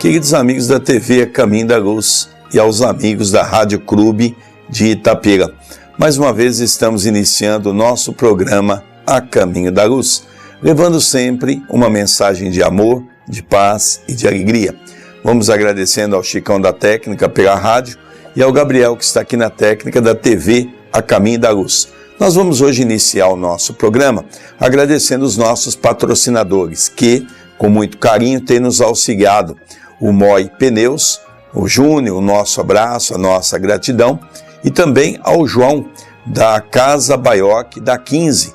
queridos amigos da TV Caminho da Luz e aos amigos da Rádio Clube de Itapira. Mais uma vez estamos iniciando o nosso programa A Caminho da Luz, levando sempre uma mensagem de amor, de paz e de alegria. Vamos agradecendo ao Chicão da técnica pela rádio e ao Gabriel que está aqui na técnica da TV A Caminho da Luz. Nós vamos hoje iniciar o nosso programa agradecendo os nossos patrocinadores que, com muito carinho, têm nos auxiliado. O Moi Pneus, o Júnior, o nosso abraço, a nossa gratidão, e também ao João da Casa Baioc da 15.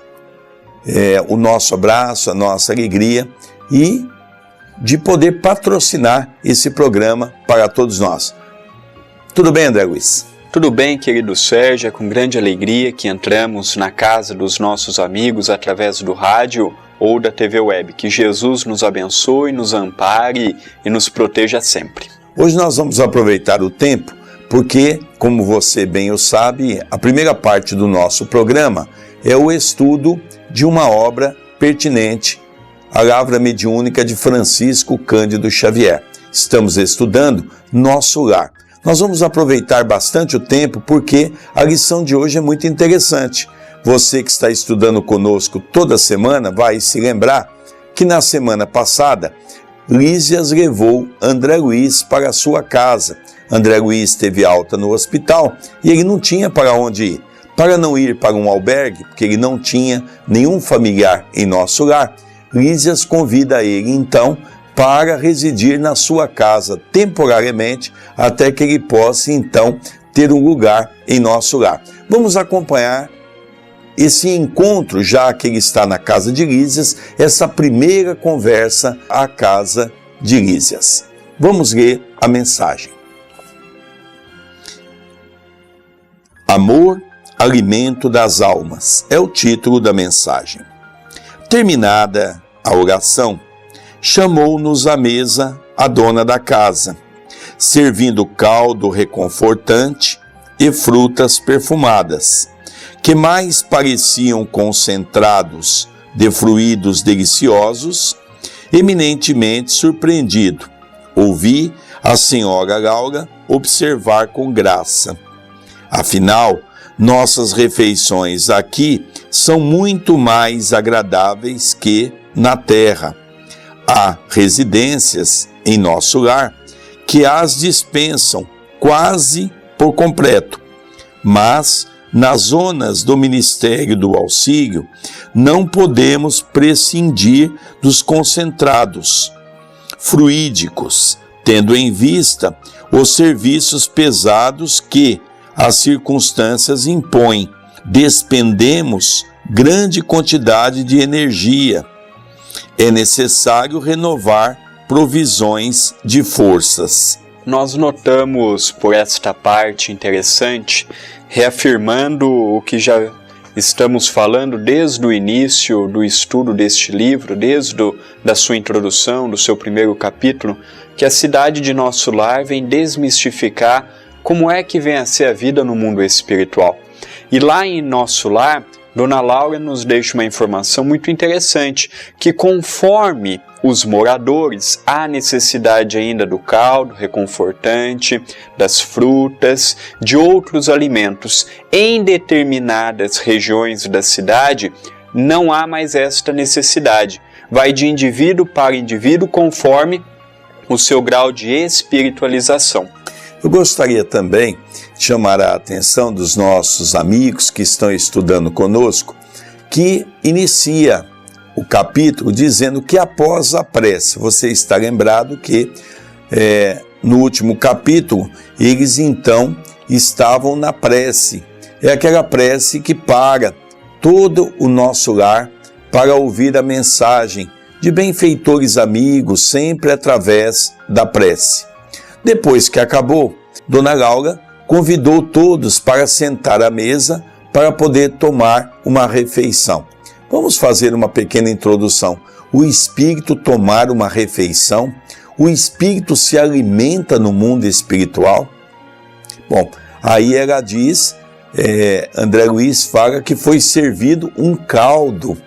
O nosso abraço, a nossa alegria e de poder patrocinar esse programa para todos nós. Tudo bem, André Luiz? Tudo bem, querido Sérgio, é com grande alegria que entramos na casa dos nossos amigos através do rádio ou da TV Web. Que Jesus nos abençoe, nos ampare e nos proteja sempre. Hoje nós vamos aproveitar o tempo porque, como você bem o sabe, a primeira parte do nosso programa é o estudo de uma obra pertinente, a Lavra Mediúnica de Francisco Cândido Xavier. Estamos estudando Nosso Lar. Nós vamos aproveitar bastante o tempo porque a lição de hoje é muito interessante. Você que está estudando conosco toda semana vai se lembrar que na semana passada Lísias levou André Luiz para a sua casa. André Luiz teve alta no hospital e ele não tinha para onde ir. Para não ir para um albergue, porque ele não tinha nenhum familiar em Nosso Lar, Lísias convida ele então para residir na sua casa temporariamente, até que ele possa, então, ter um lugar em Nosso Lar. Vamos acompanhar esse encontro, já que ele está na casa de Lísias, essa primeira conversa à casa de Lísias. Vamos ler a mensagem. Amor, alimento das almas, é o título da mensagem. Terminada a oração, chamou-nos à mesa a dona da casa, servindo caldo reconfortante e frutas perfumadas, que mais pareciam concentrados de fluidos deliciosos. Eminentemente surpreendido, ouvi a senhora Laura observar com graça. Afinal, nossas refeições aqui são muito mais agradáveis que na terra. Há residências em Nosso Lar que as dispensam quase por completo, mas nas zonas do Ministério do Auxílio não podemos prescindir dos concentrados fluídicos, tendo em vista os serviços pesados que as circunstâncias impõem. Despendemos grande quantidade de energia. É necessário renovar provisões de forças. Nós notamos por esta parte interessante, reafirmando o que já estamos falando desde o início do estudo deste livro, da sua introdução, do seu primeiro capítulo, que a cidade de Nosso Lar vem desmistificar como é que vem a ser a vida no mundo espiritual. E lá em Nosso Lar, Dona Laura nos deixa uma informação muito interessante, que conforme os moradores, há necessidade ainda do caldo reconfortante, das frutas, de outros alimentos. Em determinadas regiões da cidade, não há mais esta necessidade. Vai de indivíduo para indivíduo conforme o seu grau de espiritualização. Eu gostaria também de chamar a atenção dos nossos amigos que estão estudando conosco, que inicia o capítulo dizendo que após a prece, você está lembrado que no último capítulo, eles então estavam na prece. É aquela prece que para todo o nosso lar para ouvir a mensagem de benfeitores amigos, sempre através da prece. Depois que acabou, Dona Laura convidou todos para sentar à mesa para poder tomar uma refeição. Vamos fazer uma pequena introdução. O espírito tomar uma refeição, o espírito se alimenta no mundo espiritual? Bom, aí ela diz, André Luiz fala que foi servido um caldo.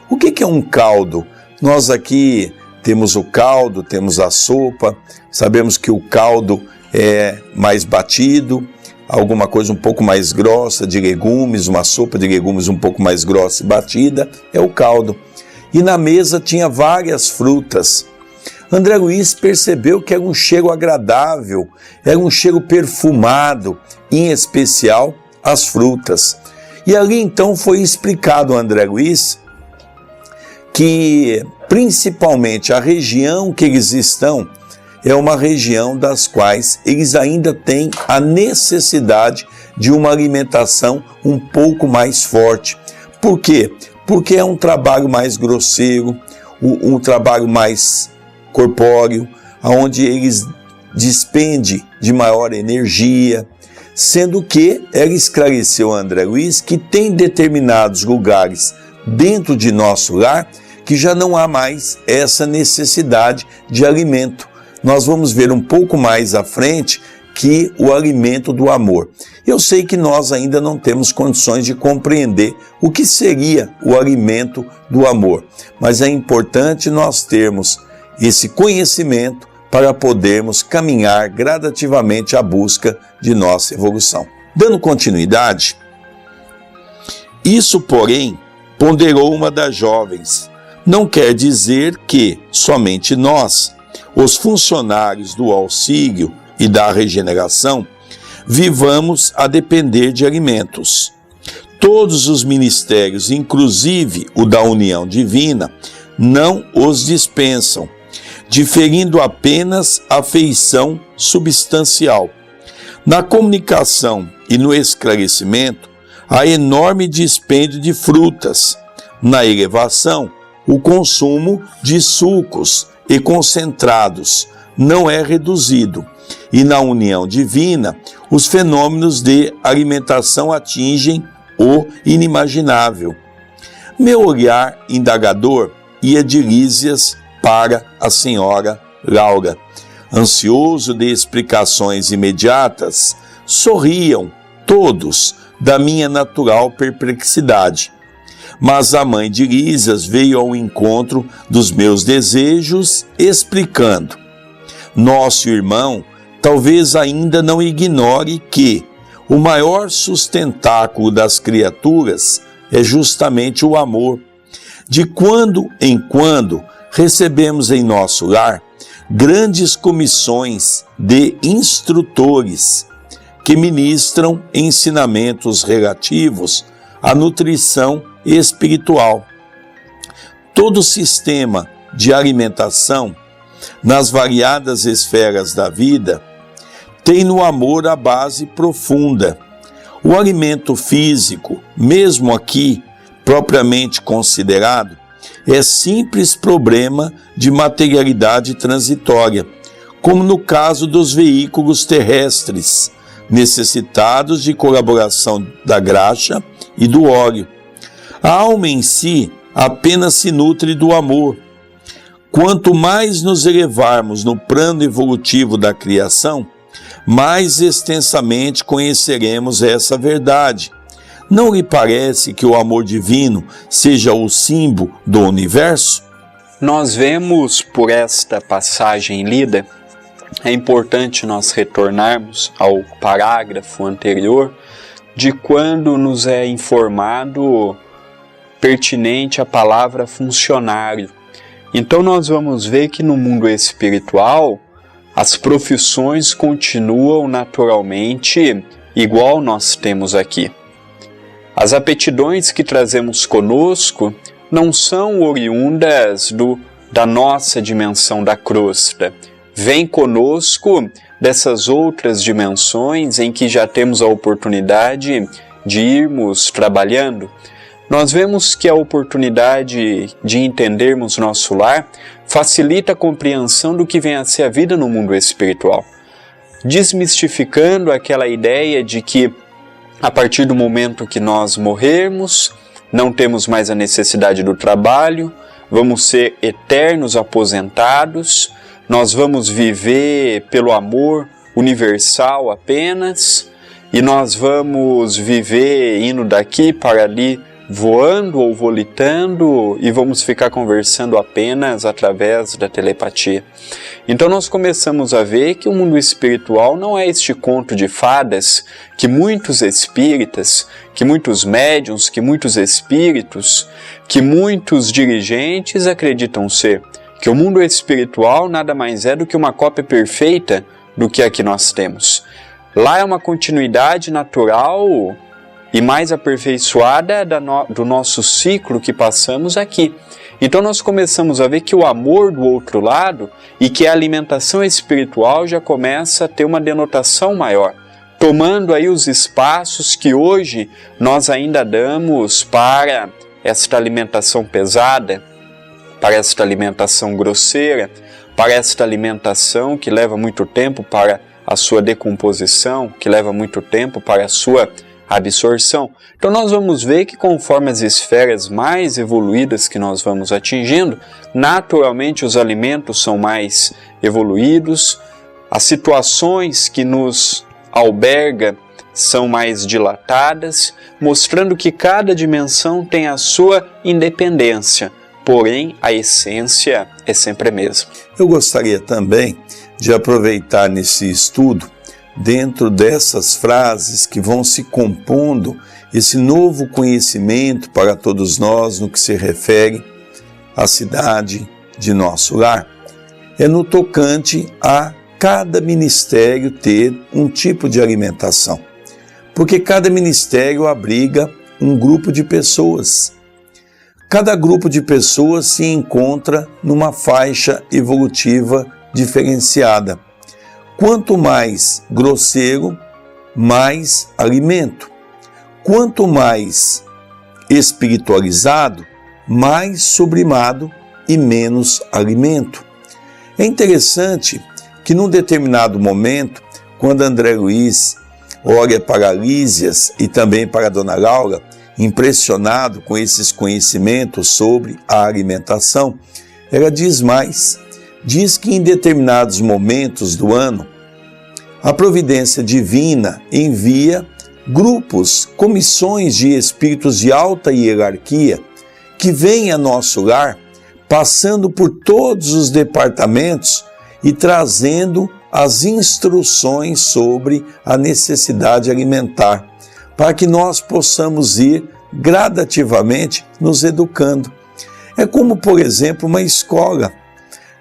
O que é um caldo? Nós aqui temos o caldo, temos a sopa, sabemos que o caldo é mais batido, alguma coisa um pouco mais grossa de legumes, uma sopa de legumes um pouco mais grossa e batida, é o caldo. E na mesa tinha várias frutas. André Luiz percebeu que era um cheiro agradável, era um cheiro perfumado, em especial as frutas. E ali então foi explicado a André Luiz que principalmente a região que eles estão é uma região das quais eles ainda têm a necessidade de uma alimentação um pouco mais forte. Por quê? Porque é um trabalho mais grosseiro, um trabalho mais corpóreo, onde eles despendem de maior energia, sendo que ela esclareceu a André Luiz que tem determinados lugares dentro de nosso lar que já não há mais essa necessidade de alimento. Nós vamos ver um pouco mais à frente que o alimento do amor. Eu sei que nós ainda não temos condições de compreender o que seria o alimento do amor, mas é importante nós termos esse conhecimento para podermos caminhar gradativamente à busca de nossa evolução. Dando continuidade, isso, porém, ponderou uma das jovens, não quer dizer que somente nós, os funcionários do auxílio e da regeneração, vivamos a depender de alimentos. Todos os ministérios, inclusive o da união divina, não os dispensam, diferindo apenas a feição substancial. Na comunicação e no esclarecimento, há enorme dispêndio de frutas. Na elevação, o consumo de sucos e concentrados não é reduzido. E na união divina, os fenômenos de alimentação atingem o inimaginável. Meu olhar indagador ia de Lísias para a senhora Laura. Ansioso de explicações imediatas, sorriam todos da minha natural perplexidade. Mas a mãe de Lísias veio ao encontro dos meus desejos, explicando: nosso irmão talvez ainda não ignore que o maior sustentáculo das criaturas é justamente o amor. De quando em quando recebemos em nosso lar grandes comissões de instrutores que ministram ensinamentos relativos à nutrição espiritual. Todo sistema de alimentação, nas variadas esferas da vida, tem no amor a base profunda. O alimento físico, mesmo aqui propriamente considerado, é simples problema de materialidade transitória, como no caso dos veículos terrestres, necessitados de colaboração da graxa e do óleo. A alma em si apenas se nutre do amor. Quanto mais nos elevarmos no plano evolutivo da criação, mais extensamente conheceremos essa verdade. Não lhe parece que o amor divino seja o símbolo do universo? Nós vemos por esta passagem lida, é importante nós retornarmos ao parágrafo anterior de quando nos é informado pertinente a palavra funcionário. Então nós vamos ver que no mundo espiritual as profissões continuam naturalmente igual nós temos aqui. As aptidões que trazemos conosco não são oriundas da nossa dimensão da crosta. Vem conosco dessas outras dimensões em que já temos a oportunidade de irmos trabalhando. Nós vemos que a oportunidade de entendermos nosso lar facilita a compreensão do que vem a ser a vida no mundo espiritual, desmistificando aquela ideia de que a partir do momento que nós morrermos, não temos mais a necessidade do trabalho, vamos ser eternos aposentados, nós vamos viver pelo amor universal apenas, e nós vamos viver indo daqui para ali voando ou volitando e vamos ficar conversando apenas através da telepatia. Então nós começamos a ver que o mundo espiritual não é este conto de fadas que muitos espíritas, que muitos médiuns, que muitos espíritos, que muitos dirigentes acreditam ser. Que o mundo espiritual nada mais é do que uma cópia perfeita do que a que nós temos. Lá é uma continuidade natural e mais aperfeiçoada do nosso ciclo que passamos aqui. Então nós começamos a ver que o amor do outro lado e que a alimentação espiritual já começa a ter uma denotação maior, tomando aí os espaços que hoje nós ainda damos para esta alimentação pesada, para esta alimentação grosseira, para esta alimentação que leva muito tempo para a sua decomposição, que leva muito tempo para a sua absorção. Então nós vamos ver que conforme as esferas mais evoluídas que nós vamos atingindo, naturalmente os alimentos são mais evoluídos, as situações que nos alberga são mais dilatadas, mostrando que cada dimensão tem a sua independência, porém a essência é sempre a mesma. Eu gostaria também de aproveitar nesse estudo, dentro dessas frases que vão se compondo, esse novo conhecimento para todos nós no que se refere à cidade de nosso lar, é no tocante a cada ministério ter um tipo de alimentação. Porque cada ministério abriga um grupo de pessoas. Cada grupo de pessoas se encontra numa faixa evolutiva diferenciada. Quanto mais grosseiro, mais alimento. Quanto mais espiritualizado, mais sublimado e menos alimento. É interessante que num determinado momento, quando André Luiz olha para Lísias e também para Dona Laura, impressionado com esses conhecimentos sobre a alimentação, ela diz mais. Diz que em determinados momentos do ano, a providência divina envia grupos, comissões de espíritos de alta hierarquia que vêm a nosso lar, passando por todos os departamentos e trazendo as instruções sobre a necessidade alimentar, para que nós possamos ir gradativamente nos educando. É como, por exemplo, uma escola.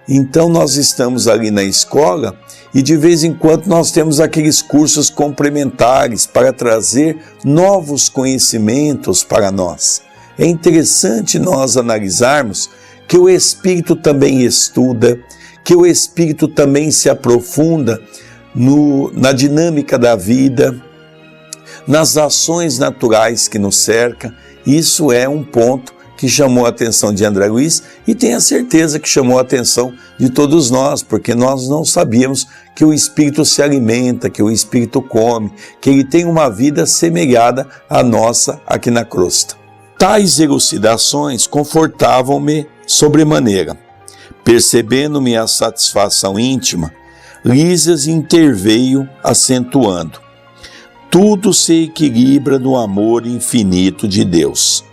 Então nós estamos ali na escola e de vez em quando nós temos aqueles cursos complementares para trazer novos conhecimentos para nós. É interessante nós analisarmos que o Espírito também estuda, que o Espírito também se aprofunda na dinâmica da vida, nas ações naturais que nos cercam. Isso é um ponto que chamou a atenção de André Luiz e tenho a certeza que chamou a atenção de todos nós, porque nós não sabíamos que o Espírito se alimenta, que o Espírito come, que ele tem uma vida semelhada à nossa aqui na crosta. Tais elucidações confortavam-me sobremaneira. Percebendo minha satisfação íntima, Lísias interveio acentuando: tudo se equilibra no amor infinito de Deus.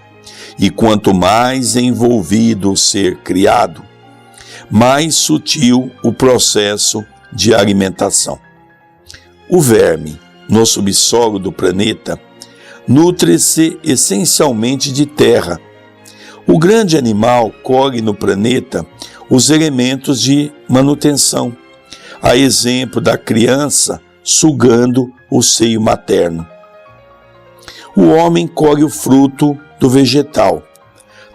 E quanto mais envolvido o ser criado, mais sutil o processo de alimentação. O verme, no subsolo do planeta, nutre-se essencialmente de terra. O grande animal colhe no planeta os elementos de manutenção, a exemplo da criança sugando o seio materno. O homem colhe o fruto do vegetal,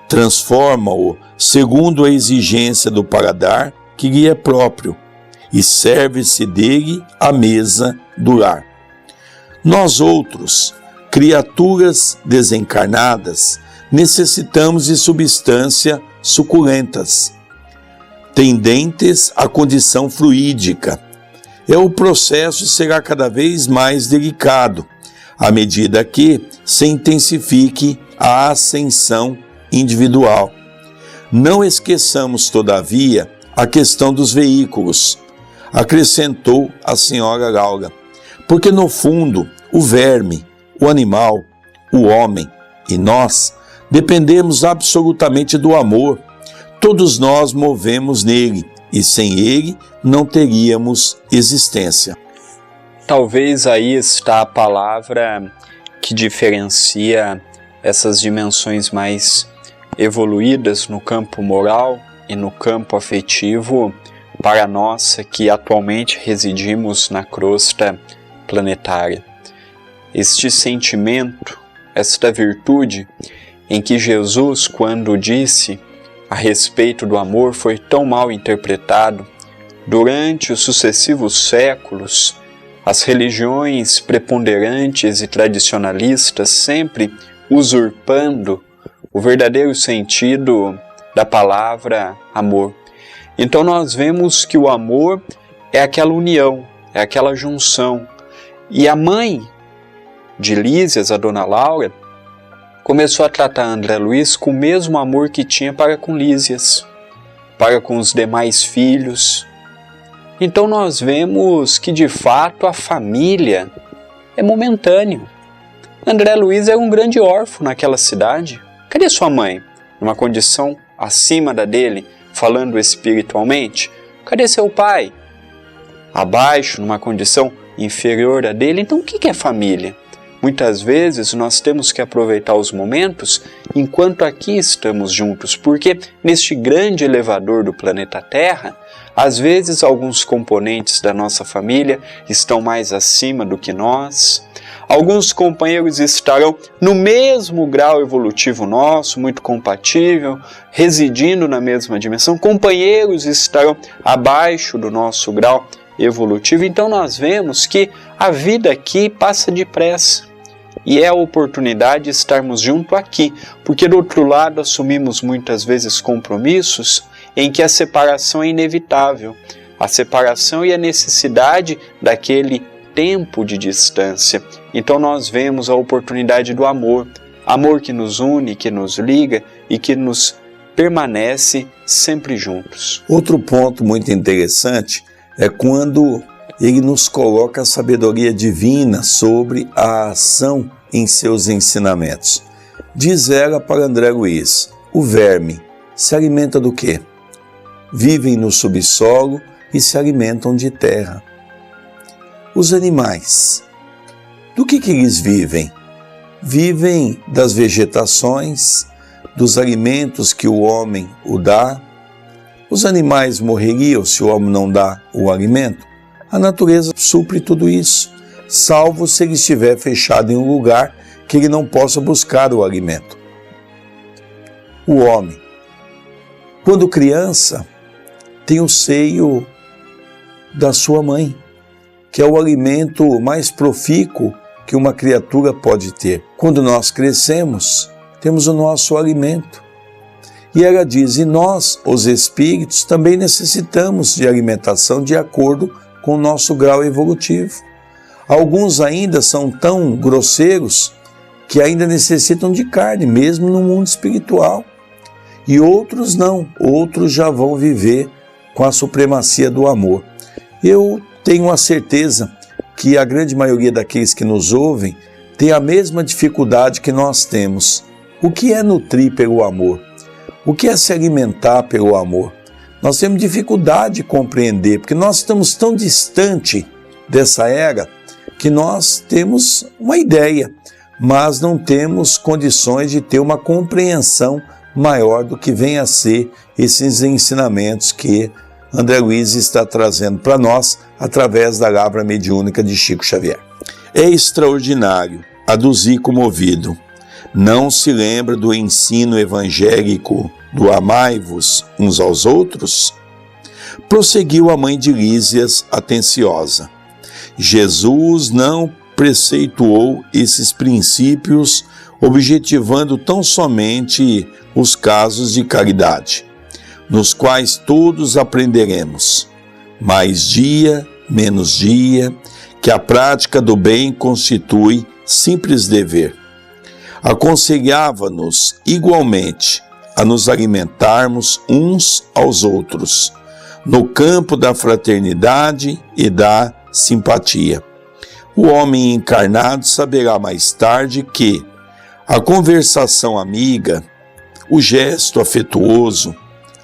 transforma-o segundo a exigência do paladar que lhe é próprio e serve-se dele à mesa do lar. Nós outros, criaturas desencarnadas, necessitamos de substâncias suculentas, tendentes à condição fluídica. O processo será cada vez mais delicado, à medida que se intensifique a ascensão individual. Não esqueçamos, todavia, a questão dos veículos, acrescentou a senhora Laura, porque no fundo o verme, o animal, o homem e nós Dependemos absolutamente do amor. Todos nós movemos nele e sem ele não teríamos existência. Talvez aí está a palavra que diferencia essas dimensões mais evoluídas no campo moral e no campo afetivo para nós que atualmente residimos na crosta planetária. Este sentimento, esta virtude em que Jesus, quando disse a respeito do amor, foi tão mal interpretado durante os sucessivos séculos. As religiões preponderantes e tradicionalistas sempre usurpando o verdadeiro sentido da palavra amor. Então nós vemos que o amor é aquela união, é aquela junção. E a mãe de Lísias, a dona Laura, começou a tratar André Luiz com o mesmo amor que tinha para com Lísias, para com os demais filhos. Então nós vemos que de fato a família é momentâneo. André Luiz era um grande órfão naquela cidade. Cadê sua mãe? Numa condição acima da dele, falando espiritualmente. Cadê seu pai? Abaixo, numa condição inferior à dele. Então o que é família? Muitas vezes nós temos que aproveitar os momentos enquanto aqui estamos juntos, porque neste grande elevador do planeta Terra, às vezes alguns componentes da nossa família estão mais acima do que nós, alguns companheiros estarão no mesmo grau evolutivo nosso, muito compatível, residindo na mesma dimensão, companheiros estarão abaixo do nosso grau evolutivo. Então nós vemos que a vida aqui passa depressa. E é a oportunidade de estarmos junto aqui, porque do outro lado assumimos muitas vezes compromissos em que a separação é inevitável, a separação e a necessidade daquele tempo de distância. Então nós vemos a oportunidade do amor, amor que nos une, que nos liga e que nos permanece sempre juntos. Outro ponto muito interessante é quando ele nos coloca a sabedoria divina sobre a ação em seus ensinamentos. Diz ela para André Luiz: o verme se alimenta do quê? Vivem no subsolo e se alimentam de terra. Os animais, do que eles vivem? Vivem das vegetações, dos alimentos que o homem o dá. Os animais morreriam se o homem não dá o alimento? A natureza supre tudo isso, salvo se ele estiver fechado em um lugar que ele não possa buscar o alimento. O homem, quando criança, tem o seio da sua mãe, que é o alimento mais profícuo que uma criatura pode ter. Quando nós crescemos, temos o nosso alimento. E ela diz, e nós, os espíritos, também necessitamos de alimentação de acordo com o nosso grau evolutivo. Alguns ainda são tão grosseiros que ainda necessitam de carne, mesmo no mundo espiritual. E outros não, outros já vão viver com a supremacia do amor. Eu tenho a certeza que a grande maioria daqueles que nos ouvem tem a mesma dificuldade que nós temos. O que é nutrir pelo amor? O que é se alimentar pelo amor? Nós temos dificuldade de compreender, porque nós estamos tão distante dessa era que nós temos uma ideia, mas não temos condições de ter uma compreensão maior do que vem a ser esses ensinamentos que André Luiz está trazendo para nós através da Lavra Mediúnica de Chico Xavier. É extraordinário a do Zico movido. Não se lembra do ensino evangélico do amai-vos uns aos outros? Prosseguiu a mãe de Lísias atenciosa. Jesus não preceituou esses princípios objetivando tão somente os casos de caridade, nos quais todos aprenderemos, mais dia, menos dia, que a prática do bem constitui simples dever. Aconselhava-nos igualmente a nos alimentarmos uns aos outros, no campo da fraternidade e da simpatia. O homem encarnado saberá mais tarde que, a conversação amiga, o gesto afetuoso,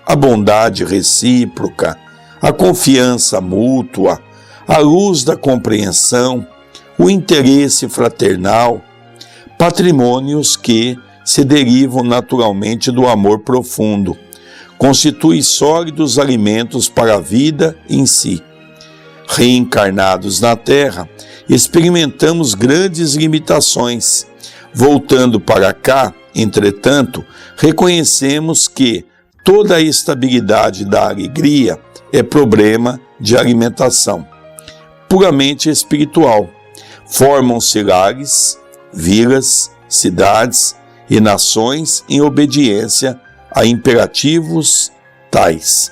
a bondade recíproca, a confiança mútua, a luz da compreensão, o interesse fraternal, patrimônios que se derivam naturalmente do amor profundo, constituem sólidos alimentos para a vida em si. Reencarnados na Terra, experimentamos grandes limitações. Voltando para cá, entretanto, reconhecemos que toda a estabilidade da alegria é problema de alimentação, puramente espiritual. Formam-se lares, vilas, cidades e nações em obediência a imperativos tais.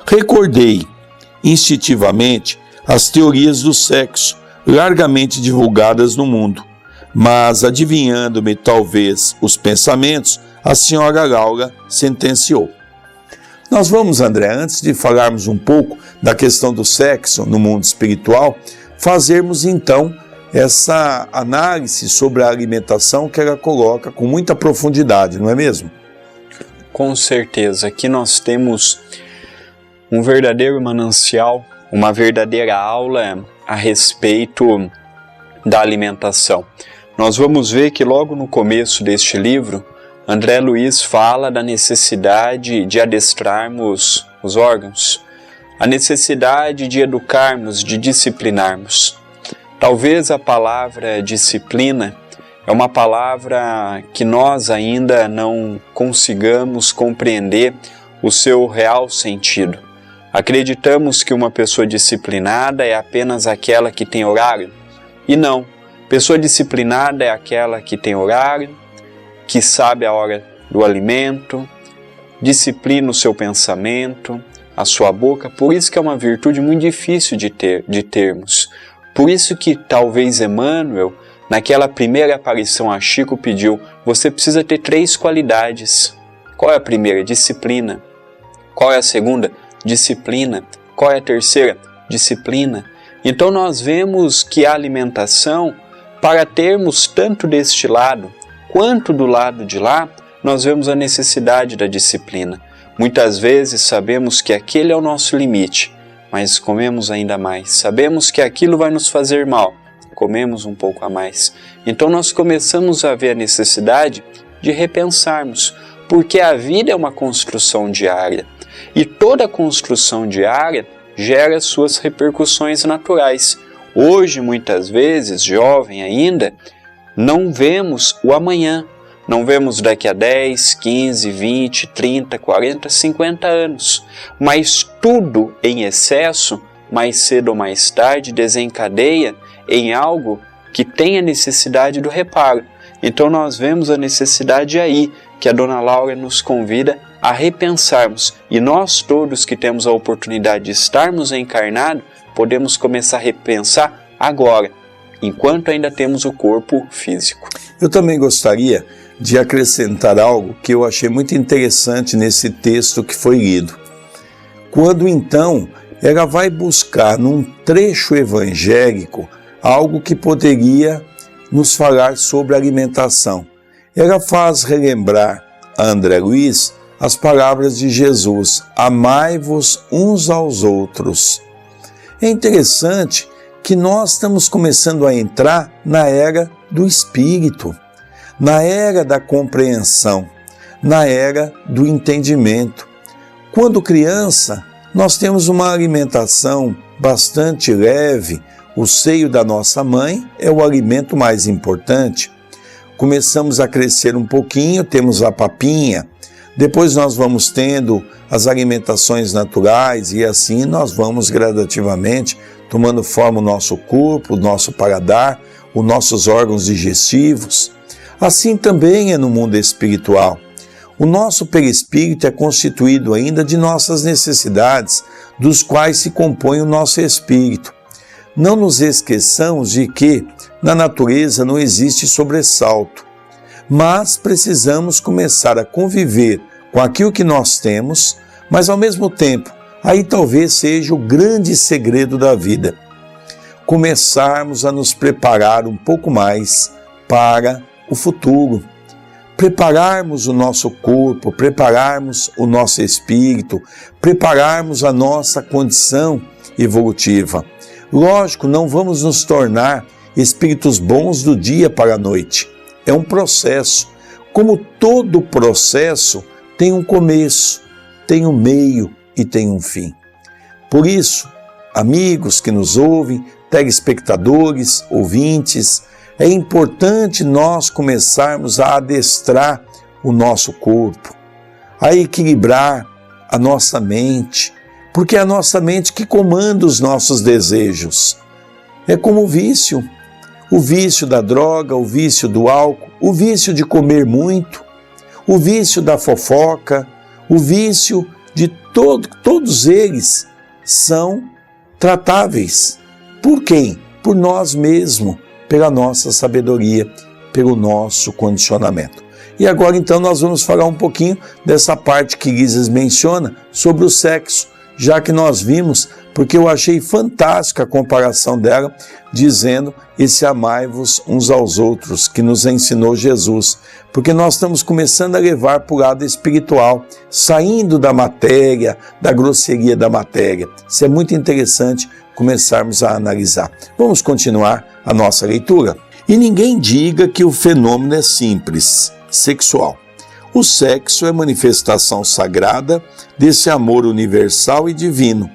Recordei instintivamente as teorias do sexo, largamente divulgadas no mundo, mas adivinhando-me talvez os pensamentos, a senhora Laura sentenciou. Nós vamos, André, antes de falarmos um pouco da questão do sexo no mundo espiritual, fazermos então essa análise sobre a alimentação que ela coloca com muita profundidade, não é mesmo? Com certeza, aqui nós temos um verdadeiro manancial, uma verdadeira aula a respeito da alimentação. Nós vamos ver que logo no começo deste livro, André Luiz fala da necessidade de adestrarmos os órgãos, a necessidade de educarmos, de disciplinarmos. Talvez a palavra disciplina é uma palavra que nós ainda não consigamos compreender o seu real sentido. Acreditamos que uma pessoa disciplinada é apenas aquela que tem horário? E não. Pessoa disciplinada é aquela que tem horário, que sabe a hora do alimento, disciplina o seu pensamento, a sua boca. Por isso que é uma virtude muito difícil de termos. Por isso que talvez Emmanuel, naquela primeira aparição a Chico, pediu: você precisa ter 3 qualidades. Qual é a primeira? Disciplina. Qual é a segunda? Disciplina. Qual é a terceira? Disciplina. Então nós vemos que a alimentação, para termos tanto deste lado quanto do lado de lá, nós vemos a necessidade da disciplina. Muitas vezes sabemos que aquele é o nosso limite, mas comemos ainda mais. Sabemos que aquilo vai nos fazer mal, comemos um pouco a mais. Então nós começamos a ver a necessidade de repensarmos, porque a vida é uma construção diária. E toda construção diária gera suas repercussões naturais. Hoje, muitas vezes, jovem ainda, não vemos o amanhã. Não vemos daqui a 10, 15, 20, 30, 40, 50 anos. Mas tudo em excesso, mais cedo ou mais tarde, desencadeia em algo que tem a necessidade do reparo. Então nós vemos a necessidade aí, que a Dona Laura nos convida a repensarmos. E nós todos que temos a oportunidade de estarmos encarnados, podemos começar a repensar agora, enquanto ainda temos o corpo físico. Eu também gostaria de acrescentar algo que eu achei muito interessante nesse texto que foi lido. Quando então ela vai buscar num trecho evangélico algo que poderia nos falar sobre alimentação. Ela faz relembrar a André Luiz as palavras de Jesus: amai-vos uns aos outros. É interessante que nós estamos começando a entrar na era do Espírito, na era da compreensão, na era do entendimento. Quando criança, nós temos uma alimentação bastante leve, o seio da nossa mãe é o alimento mais importante. Começamos a crescer um pouquinho, temos a papinha, depois nós vamos tendo as alimentações naturais e assim nós vamos gradativamente tomando forma o nosso corpo, o nosso paladar, os nossos órgãos digestivos. Assim também é no mundo espiritual. O nosso perispírito é constituído ainda de nossas necessidades, dos quais se compõe o nosso espírito. Não nos esqueçamos de que na natureza não existe sobressalto, mas precisamos começar a conviver com aquilo que nós temos, mas ao mesmo tempo, aí talvez seja o grande segredo da vida. Começarmos a nos preparar um pouco mais para o futuro, prepararmos o nosso corpo, prepararmos o nosso espírito, prepararmos a nossa condição evolutiva. Lógico, não vamos nos tornar espíritos bons do dia para a noite. É um processo. Como todo processo, tem um começo, tem um meio e tem um fim. Por isso, amigos que nos ouvem, telespectadores, ouvintes, é importante nós começarmos a adestrar o nosso corpo, a equilibrar a nossa mente, porque é a nossa mente que comanda os nossos desejos. É como o vício da droga, o vício do álcool, o vício de comer muito, o vício da fofoca, o vício de todos eles são tratáveis. Por quem? Por nós mesmos, pela nossa sabedoria, pelo nosso condicionamento. E agora então nós vamos falar um pouquinho dessa parte que Lises menciona sobre o sexo, já que nós vimos, porque eu achei fantástica a comparação dela, dizendo esse amai-vos uns aos outros, que nos ensinou Jesus, porque nós estamos começando a levar para o lado espiritual, saindo da matéria, da grosseria da matéria. Isso é muito interessante começarmos a analisar. Vamos continuar a nossa leitura. E ninguém diga que o fenômeno é simples, sexual. O sexo é manifestação sagrada desse amor universal e divino,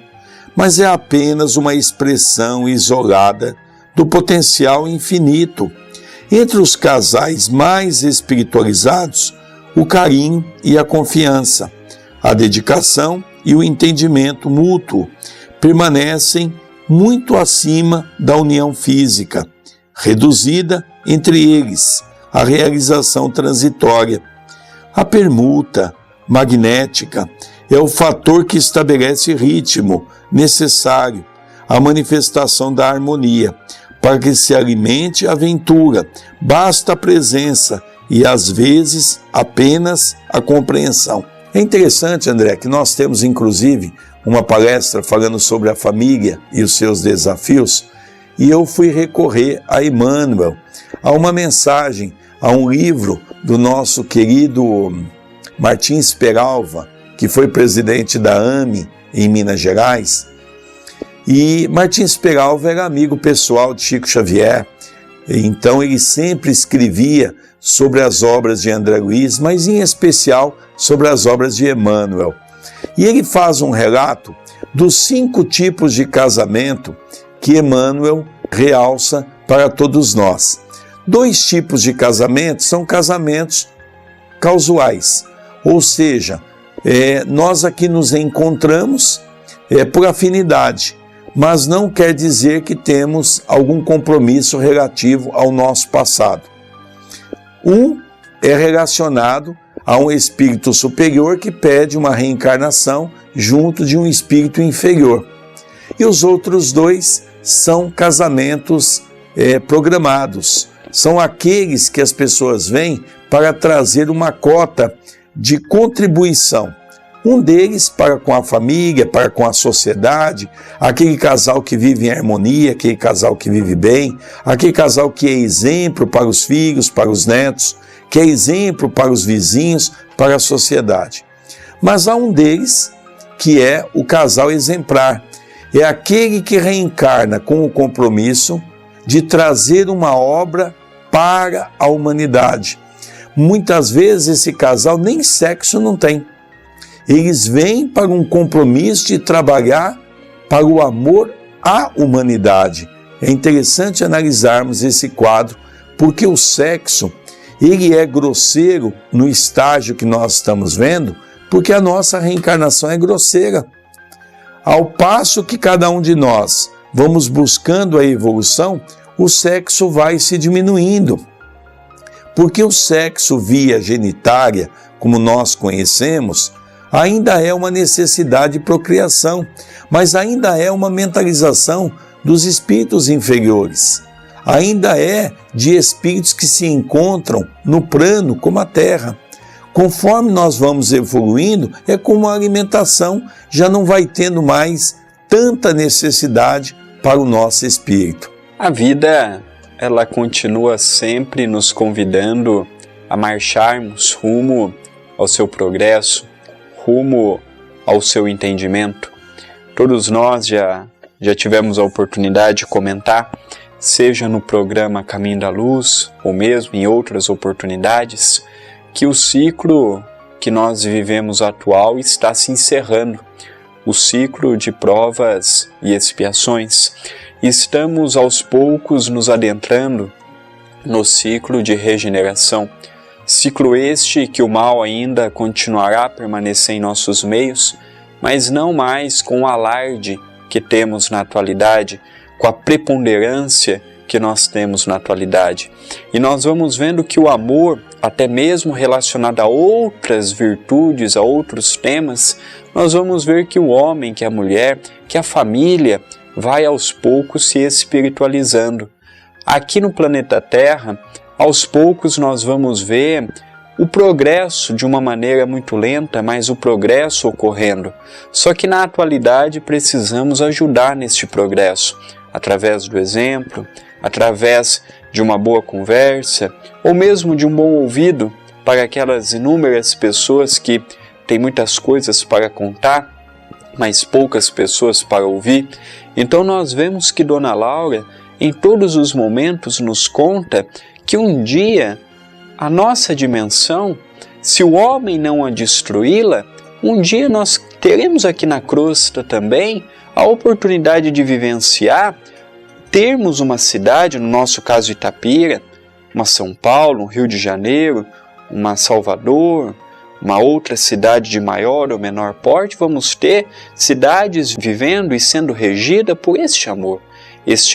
mas é apenas uma expressão isolada do potencial infinito. Entre os casais mais espiritualizados, o carinho e a confiança, a dedicação e o entendimento mútuo permanecem muito acima da união física, reduzida entre eles à realização transitória. A permuta magnética é o fator que estabelece ritmo necessário à manifestação da harmonia, para que se alimente a aventura. Basta a presença e, às vezes, apenas a compreensão. É interessante, André, que nós temos, inclusive, uma palestra falando sobre a família e os seus desafios, e eu fui recorrer a Emmanuel, a uma mensagem, a um livro do nosso querido Martins Peralva, que foi presidente da AME em Minas Gerais. E Martins Peralva era amigo pessoal de Chico Xavier, então ele sempre escrevia sobre as obras de André Luiz, mas em especial sobre as obras de Emmanuel. E ele faz um relato dos 5 tipos de casamento que Emmanuel realça para todos nós. 2 tipos de casamento são casamentos casuais, ou seja, nós aqui nos encontramos por afinidade, mas não quer dizer que temos algum compromisso relativo ao nosso passado. Um é relacionado a um espírito superior que pede uma reencarnação junto de um espírito inferior. E os outros 2 são casamentos programados. São aqueles que as pessoas vêm para trazer uma cota de contribuição. Um deles para com a família, para com a sociedade, aquele casal que vive em harmonia, aquele casal que vive bem, aquele casal que é exemplo para os filhos, para os netos, que é exemplo para os vizinhos, para a sociedade. Mas há um deles que é o casal exemplar. É aquele que reencarna com o compromisso de trazer uma obra para a humanidade. Muitas vezes esse casal nem sexo não tem. Eles vêm para um compromisso de trabalhar para o amor à humanidade. É interessante analisarmos esse quadro, porque o sexo, ele é grosseiro no estágio que nós estamos vendo, porque a nossa reencarnação é grosseira. Ao passo que cada um de nós vamos buscando a evolução, o sexo vai se diminuindo. Porque o sexo via genitária, como nós conhecemos, ainda é uma necessidade de procriação, mas ainda é uma mentalização dos espíritos inferiores. Ainda é de espíritos que se encontram no plano como a Terra. Conforme nós vamos evoluindo, é como a alimentação, já não vai tendo mais tanta necessidade para o nosso espírito. A vida, ela continua sempre nos convidando a marcharmos rumo ao seu progresso, rumo ao seu entendimento. Todos nós já tivemos a oportunidade de comentar, seja no programa Caminho da Luz, ou mesmo em outras oportunidades, que o ciclo que nós vivemos atual está se encerrando, o ciclo de provas e expiações. Estamos aos poucos nos adentrando no ciclo de regeneração, ciclo este que o mal ainda continuará a permanecer em nossos meios, mas não mais com o alarde que temos na atualidade, com a preponderância que nós temos na atualidade. E nós vamos vendo que o amor, até mesmo relacionado a outras virtudes, a outros temas, nós vamos ver que o homem, que a mulher, que a família vai aos poucos se espiritualizando. Aqui no planeta Terra, aos poucos nós vamos ver o progresso de uma maneira muito lenta, mas o progresso ocorrendo. Só que na atualidade precisamos ajudar neste progresso, através do exemplo, através de uma boa conversa, ou mesmo de um bom ouvido para aquelas inúmeras pessoas que têm muitas coisas para contar, mas poucas pessoas para ouvir. Então nós vemos que Dona Laura, em todos os momentos, nos conta que um dia a nossa dimensão, se o homem não a destruí-la, um dia nós teremos aqui na crosta também a oportunidade de vivenciar, termos uma cidade, no nosso caso Itapira, uma São Paulo, um Rio de Janeiro, uma Salvador, uma outra cidade de maior ou menor porte, vamos ter cidades vivendo e sendo regidas por este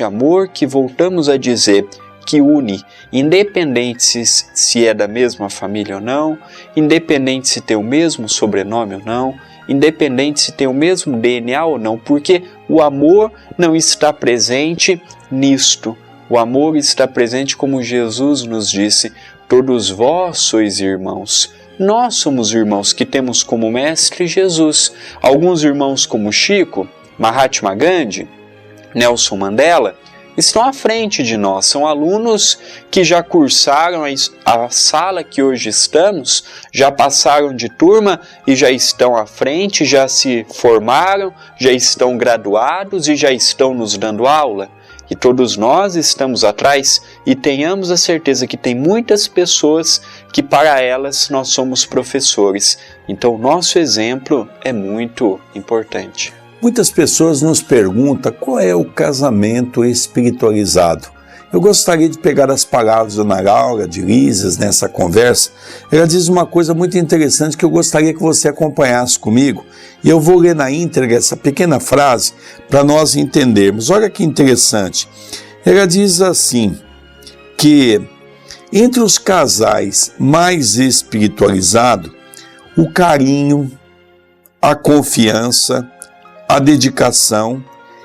amor que voltamos a dizer que une, independente se é da mesma família ou não, independente se tem o mesmo sobrenome ou não, independente se tem o mesmo DNA ou não, porque o amor não está presente nisto. O amor está presente, como Jesus nos disse, todos vós sois irmãos. Nós somos irmãos que temos como mestre Jesus. Alguns irmãos como Chico, Mahatma Gandhi, Nelson Mandela, estão à frente de nós, são alunos que já cursaram a sala que hoje estamos, já passaram de turma e já estão à frente, já se formaram, já estão graduados e já estão nos dando aula. E todos nós estamos atrás e tenhamos a certeza que tem muitas pessoas que para elas nós somos professores. Então o nosso exemplo é muito importante. Muitas pessoas nos perguntam qual é o casamento espiritualizado. Eu gostaria de pegar as palavras da Dona Laura de Lísias nessa conversa. Ela diz uma coisa muito interessante que eu gostaria que você acompanhasse comigo. E eu vou ler na íntegra essa pequena frase para nós entendermos. Olha que interessante. Ela diz assim, que entre os casais mais espiritualizados, o carinho, a confiança, a dedicação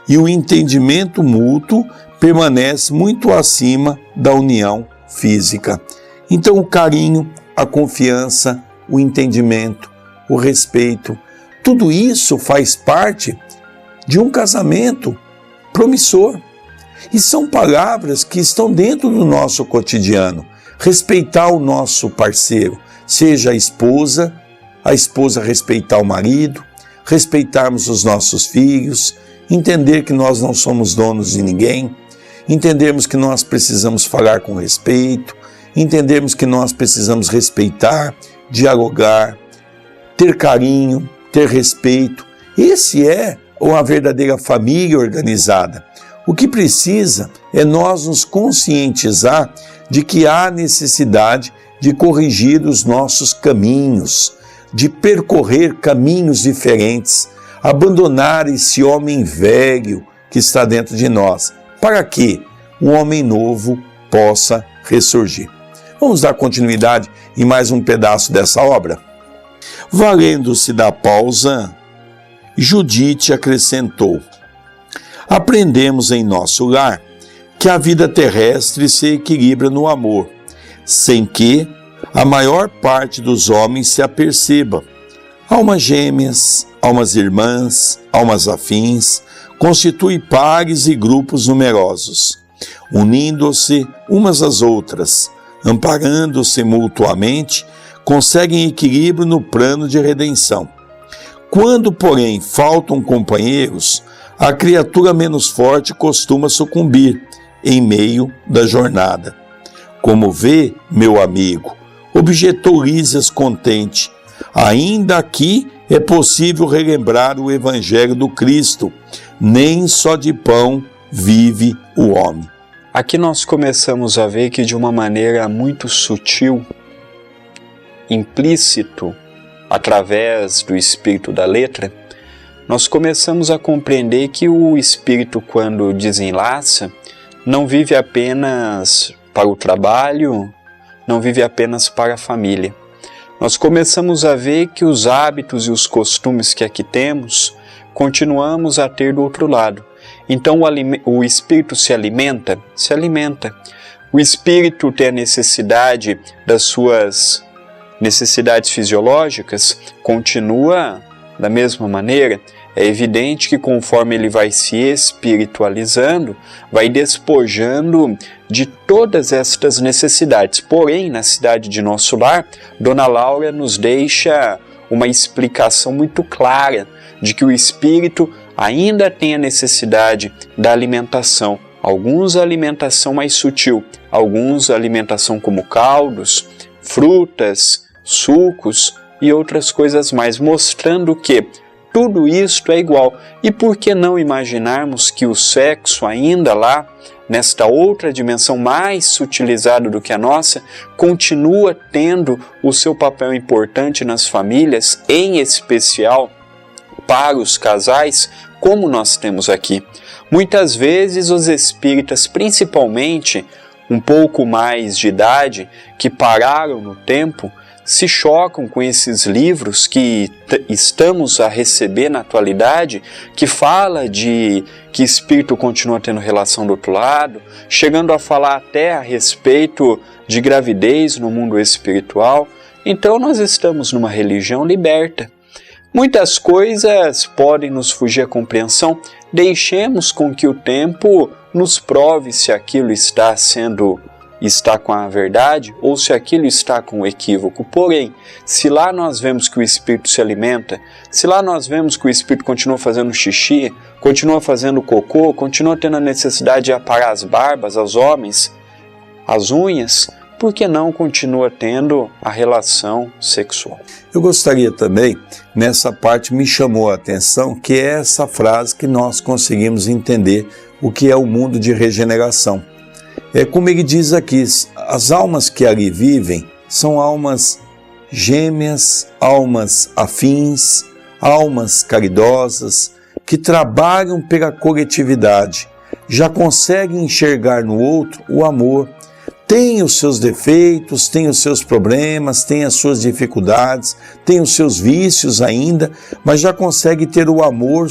e o entendimento mútuo permanece muito acima da união física. Então o carinho, a confiança, o entendimento, o respeito, tudo isso faz parte de um casamento promissor. E são palavras que estão dentro do nosso cotidiano. Respeitar o nosso parceiro, seja a esposa respeitar o marido, respeitarmos os nossos filhos, entender que nós não somos donos de ninguém, entendermos que nós precisamos falar com respeito, entendermos que nós precisamos respeitar, dialogar, ter carinho, ter respeito. Esse é uma verdadeira família organizada. O que precisa é nós nos conscientizar de que há necessidade de corrigir os nossos caminhos, de percorrer caminhos diferentes, abandonar esse homem velho que está dentro de nós, para que um homem novo possa ressurgir. Vamos dar continuidade em mais um pedaço dessa obra? Valendo-se da pausa, Judite acrescentou: aprendemos em nosso lar que a vida terrestre se equilibra no amor, sem que a maior parte dos homens se aperceba. Almas gêmeas, almas irmãs, almas afins, constituem pares e grupos numerosos, unindo-se umas às outras, amparando-se mutuamente, conseguem equilíbrio no plano de redenção. Quando, porém, faltam companheiros, a criatura menos forte costuma sucumbir em meio da jornada. Como vê, meu amigo, objetou Lísias contente, ainda aqui é possível relembrar o Evangelho do Cristo, nem só de pão vive o homem. Aqui nós começamos a ver que de uma maneira muito sutil, implícito, através do espírito da letra, nós começamos a compreender que o espírito, quando desenlaça, não vive apenas para o trabalho, não vive apenas para a família. Nós começamos a ver que os hábitos e os costumes que aqui temos, continuamos a ter do outro lado. Então o espírito se alimenta? Se alimenta. O espírito tem a necessidade das suas necessidades fisiológicas? Continua da mesma maneira. É evidente que conforme ele vai se espiritualizando, vai despojando de todas estas necessidades. Porém, na cidade de Nosso Lar, Dona Laura nos deixa uma explicação muito clara de que o espírito ainda tem a necessidade da alimentação. Alguns a alimentação mais sutil, alguns a alimentação como caldos, frutas, sucos e outras coisas mais, mostrando que tudo isto é igual. E por que não imaginarmos que o sexo ainda lá, nesta outra dimensão mais sutilizada do que a nossa, continua tendo o seu papel importante nas famílias, em especial para os casais, como nós temos aqui. Muitas vezes os espíritas, principalmente um pouco mais de idade, que pararam no tempo, se chocam com esses livros que estamos a receber na atualidade, que fala de que espírito continua tendo relação do outro lado, chegando a falar até a respeito de gravidez no mundo espiritual. Então nós estamos numa religião liberta. Muitas coisas podem nos fugir à compreensão, deixemos com que o tempo nos prove se aquilo está com a verdade ou se aquilo está com o equívoco. Porém, se lá nós vemos que o espírito se alimenta, se lá nós vemos que o espírito continua fazendo xixi, continua fazendo cocô, continua tendo a necessidade de aparar as barbas aos homens, as unhas, por que não continua tendo a relação sexual? Eu gostaria também, nessa parte me chamou a atenção, que é essa frase que nós conseguimos entender o que é o mundo de regeneração. É como ele diz aqui, as almas que ali vivem são almas gêmeas, almas afins, almas caridosas, que trabalham pela coletividade, já conseguem enxergar no outro o amor. Tem os seus defeitos, tem os seus problemas, tem as suas dificuldades, tem os seus vícios ainda, mas já consegue ter o amor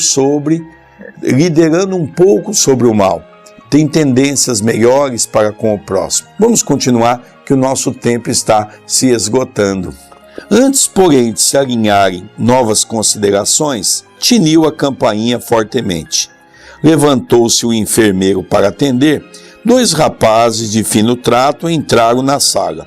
liderando um pouco sobre o mal. Tem tendências melhores para com o próximo. Vamos continuar, que o nosso tempo está se esgotando. Antes, porém, de se alinharem novas considerações, tiniu a campainha fortemente. Levantou-se o enfermeiro para atender. 2 rapazes de fino trato entraram na sala.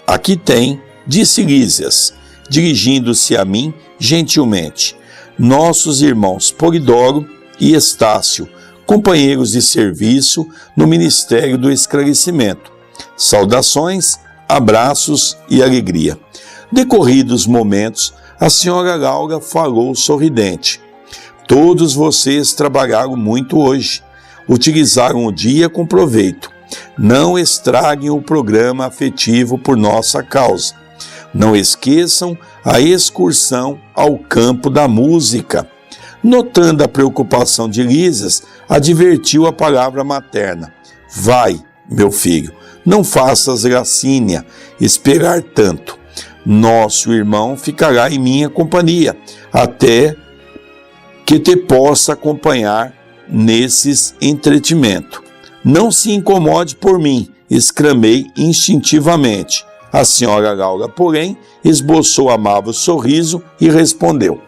Aqui tem, disse Lísias, dirigindo-se a mim gentilmente, nossos irmãos Polidoro e Estácio, companheiros de serviço no Ministério do Esclarecimento. Saudações, abraços e alegria. Decorridos momentos, a senhora Laura falou sorridente. Todos vocês trabalharam muito hoje. Utilizaram o dia com proveito. Não estraguem o programa afetivo por nossa causa. Não esqueçam a excursão ao campo da música. Notando a preocupação de Lísias, advertiu a palavra materna. Vai, meu filho, não faças gracínea, esperar tanto. Nosso irmão ficará em minha companhia, até que te possa acompanhar nesses entretimentos. Não se incomode por mim, exclamei instintivamente. A senhora Laura, porém, esboçou amável sorriso e respondeu.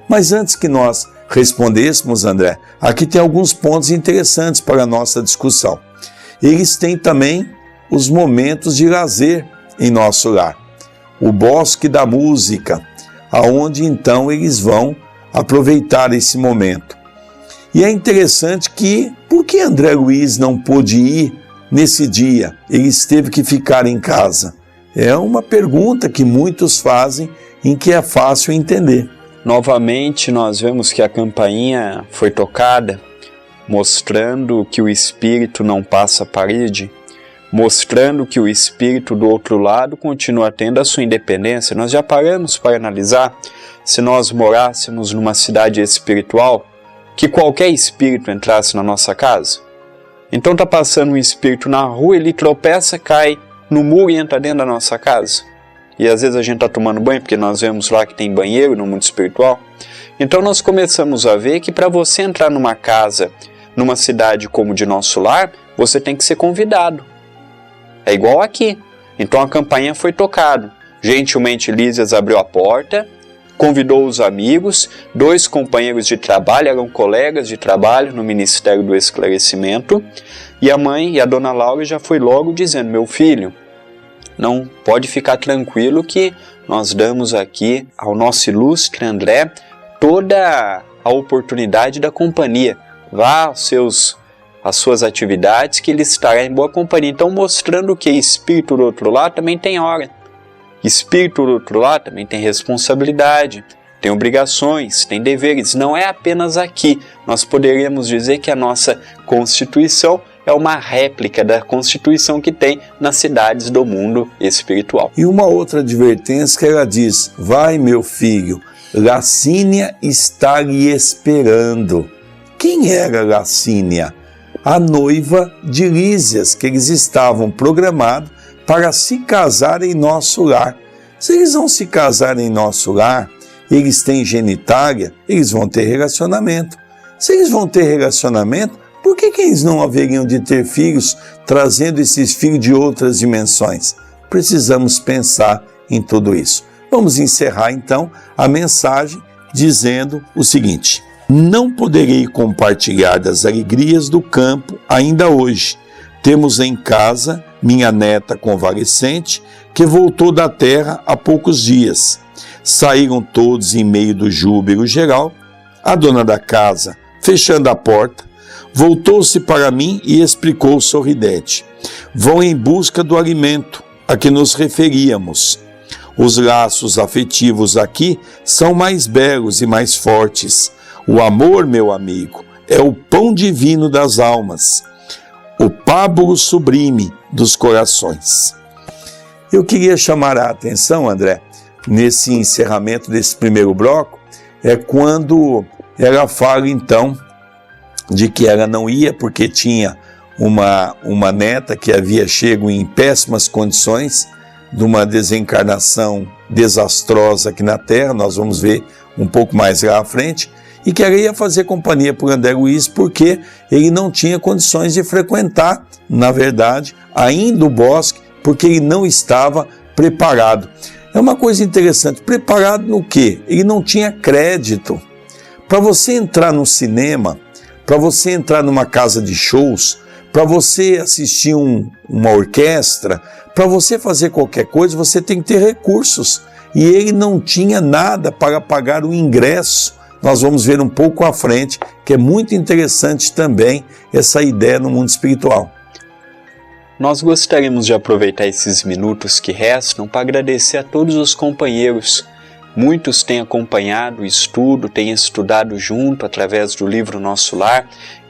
Mas antes que nós respondêssemos, André, aqui tem alguns pontos interessantes para a nossa discussão. Eles têm também os momentos de lazer em nosso lar. O bosque da música, aonde então eles vão aproveitar esse momento. E é interessante que, por que André Luiz não pôde ir nesse dia? Ele teve que ficar em casa. É uma pergunta que muitos fazem, em que é fácil entender. Novamente, nós vemos que a campainha foi tocada, mostrando que o espírito não passa a parede, mostrando que o espírito do outro lado continua tendo a sua independência. Nós já paramos para analisar, se nós morássemos numa cidade espiritual, que qualquer espírito entrasse na nossa casa. Então está passando um espírito na rua, ele tropeça, cai no muro e entra dentro da nossa casa. E às vezes a gente está tomando banho, porque nós vemos lá que tem banheiro no mundo espiritual. Então nós começamos a ver que para você entrar numa casa, numa cidade como de Nosso Lar, você tem que ser convidado. É igual aqui. Então a campainha foi tocada. Gentilmente Lísias abriu a porta, convidou os amigos, 2 companheiros de trabalho, eram colegas de trabalho no Ministério do Esclarecimento, e a mãe e a dona Laura já foi logo dizendo: meu filho, não pode ficar tranquilo que nós damos aqui ao nosso ilustre André toda a oportunidade da companhia. Vá às suas atividades, que ele estará em boa companhia. Então mostrando que espírito do outro lado também tem hora. Espírito do outro lado também tem responsabilidade, tem obrigações, tem deveres. Não é apenas aqui. Nós poderíamos dizer que a nossa Constituição é uma réplica da Constituição que tem nas cidades do mundo espiritual. E uma outra advertência que ela diz: vai, meu filho, Lacínia está lhe esperando. Quem era Lacínia? A noiva de Lísias, que eles estavam programados para se casar em nosso lar. Se eles vão se casar em nosso lar, eles têm genitália, eles vão ter relacionamento. Se eles vão ter relacionamento, por que eles não haveriam de ter filhos, trazendo esses filhos de outras dimensões? Precisamos pensar em tudo isso. Vamos encerrar então a mensagem dizendo o seguinte: não poderei compartilhar das alegrias do campo ainda hoje. Temos em casa minha neta convalescente, que voltou da terra há poucos dias. Saíram todos em meio do júbilo geral. A dona da casa, fechando a porta, voltou-se para mim e explicou sorridente: vão em busca do alimento a que nos referíamos. Os laços afetivos aqui são mais belos e mais fortes. O amor, meu amigo, é o pão divino das almas, o pábulo sublime dos corações. Eu queria chamar a atenção, André, nesse encerramento desse primeiro bloco, é quando ela fala então de que ela não ia porque tinha uma neta que havia chego em péssimas condições de uma desencarnação desastrosa aqui na Terra. Nós vamos ver um pouco mais lá à frente, e que ela ia fazer companhia por André Luiz porque ele não tinha condições de frequentar, na verdade, ainda o bosque, porque ele não estava preparado. É uma coisa interessante, preparado no quê? Ele não tinha crédito. Para você entrar no cinema, para você entrar numa casa de shows, para você assistir uma orquestra, para você fazer qualquer coisa, você tem que ter recursos. E ele não tinha nada para pagar o ingresso. Nós vamos ver um pouco à frente, que é muito interessante também essa ideia no mundo espiritual. Nós gostaríamos de aproveitar esses minutos que restam para agradecer a todos os companheiros. Muitos têm acompanhado o estudo, têm estudado junto através do livro Nosso Lar.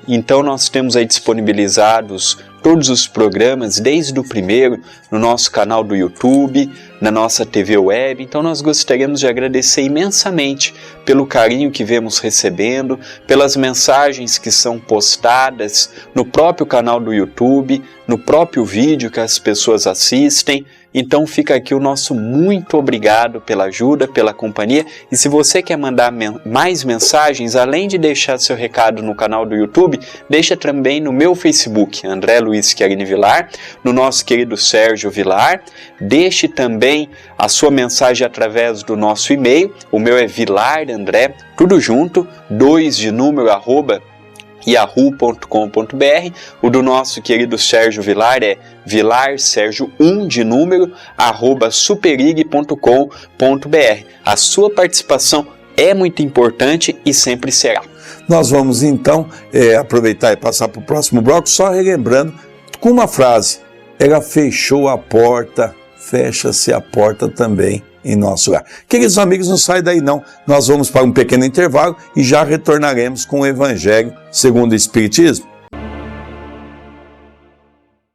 Então nós temos aí disponibilizados todos os programas, desde o primeiro, no nosso canal do YouTube, na nossa TV web. Então nós gostaríamos de agradecer imensamente pelo carinho que vemos recebendo, pelas mensagens que são postadas no próprio canal do YouTube, no próprio vídeo que as pessoas assistem. Então fica aqui o nosso muito obrigado pela ajuda, pela companhia. E se você quer mandar mais mensagens, além de deixar seu recado no canal do YouTube, deixa também no meu Facebook, André Luiz Chiarini Vilar, no nosso querido Sérgio Vilar. Deixe também a sua mensagem através do nosso e-mail. O meu é vilarandré, tudo junto, 2 de número, @ yahoo.com.br. O do nosso querido Sérgio Vilar é vilarsergio1 de número @superig.com.br. A sua participação é muito importante e sempre será. Nós vamos então aproveitar e passar para o próximo bloco, só relembrando com uma frase: ela fechou a porta, fecha-se a porta também em nosso lar. Queridos amigos, não sai daí não. Nós vamos para um pequeno intervalo e já retornaremos com o Evangelho segundo o Espiritismo.